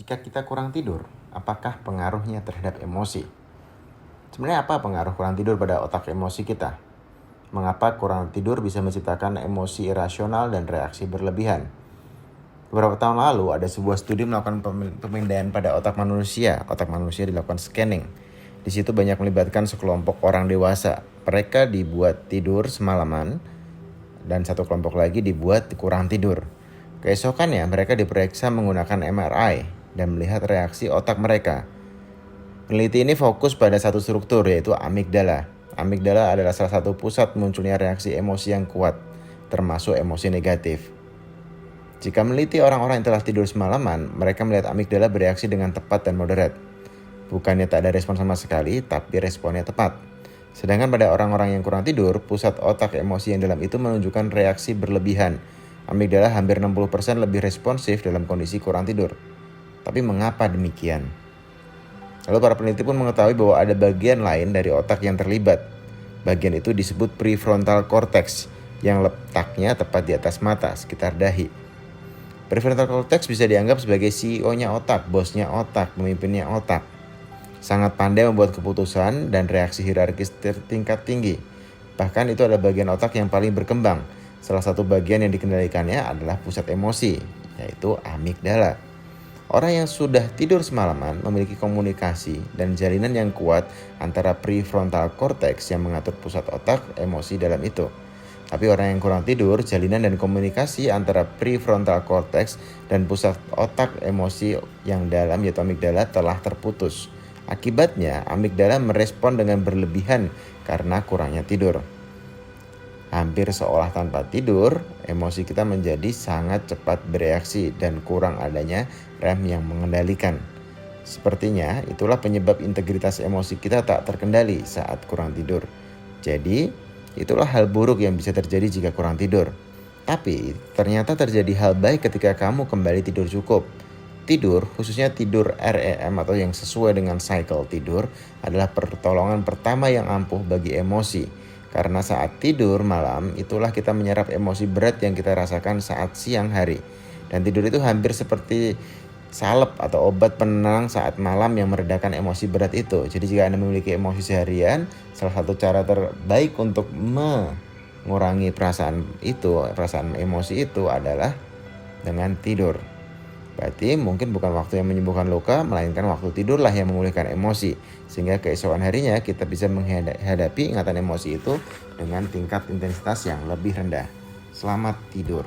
jika kita kurang tidur, apakah pengaruhnya terhadap emosi? Sebenarnya apa pengaruh kurang tidur pada otak emosi kita? Mengapa kurang tidur bisa menciptakan emosi irasional dan reaksi berlebihan? Beberapa tahun lalu ada sebuah studi melakukan pemindaian pada otak manusia. Otak manusia dilakukan scanning. Di situ banyak melibatkan sekelompok orang dewasa. Mereka dibuat tidur semalaman dan satu kelompok lagi dibuat kurang tidur. Keesokannya mereka diperiksa menggunakan MRI dan melihat reaksi otak mereka. Peneliti ini fokus pada satu struktur, yaitu amigdala. Amigdala adalah salah satu pusat munculnya reaksi emosi yang kuat, termasuk emosi negatif. Jika meneliti orang-orang yang telah tidur semalaman, mereka melihat amigdala bereaksi dengan tepat dan moderat. Bukannya tak ada respon sama sekali, tapi responnya tepat. Sedangkan pada orang-orang yang kurang tidur, pusat otak emosi yang dalam itu menunjukkan reaksi berlebihan. Amigdala hampir 60% lebih responsif dalam kondisi kurang tidur. Tapi mengapa demikian? Lalu para peneliti pun mengetahui bahwa ada bagian lain dari otak yang terlibat. Bagian itu disebut prefrontal cortex yang letaknya tepat di atas mata, sekitar dahi. Prefrontal cortex bisa dianggap sebagai CEO-nya otak, bosnya otak, pemimpinnya otak. Sangat pandai membuat keputusan dan reaksi hierarkis tingkat tinggi. Bahkan itu adalah bagian otak yang paling berkembang. Salah satu bagian yang dikendalikannya adalah pusat emosi, yaitu amigdala. Orang yang sudah tidur semalaman memiliki komunikasi dan jalinan yang kuat antara prefrontal cortex yang mengatur pusat otak emosi dalam itu. Tapi orang yang kurang tidur, jalinan dan komunikasi antara prefrontal cortex dan pusat otak emosi yang dalam yaitu amigdala telah terputus. Akibatnya, amigdala merespon dengan berlebihan karena kurangnya tidur. Hampir seolah tanpa tidur, emosi kita menjadi sangat cepat bereaksi dan kurang adanya rem yang mengendalikan. Sepertinya itulah penyebab integritas emosi kita tak terkendali saat kurang tidur. Jadi, itulah hal buruk yang bisa terjadi jika kurang tidur. Tapi, ternyata terjadi hal baik ketika kamu kembali tidur cukup. Tidur, khususnya tidur REM atau yang sesuai dengan cycle tidur, adalah pertolongan pertama yang ampuh bagi emosi. Karena saat tidur malam, itulah kita menyerap emosi berat yang kita rasakan saat siang hari. Dan tidur itu hampir seperti salep atau obat penenang saat malam yang meredakan emosi berat itu. Jadi jika Anda memiliki emosi seharian, salah satu cara terbaik untuk mengurangi perasaan emosi itu adalah dengan tidur. Berarti mungkin bukan waktu yang menyembuhkan luka, melainkan waktu tidurlah yang memulihkan emosi. Sehingga keesokan harinya kita bisa menghadapi ingatan emosi itu dengan tingkat intensitas yang lebih rendah. Selamat tidur.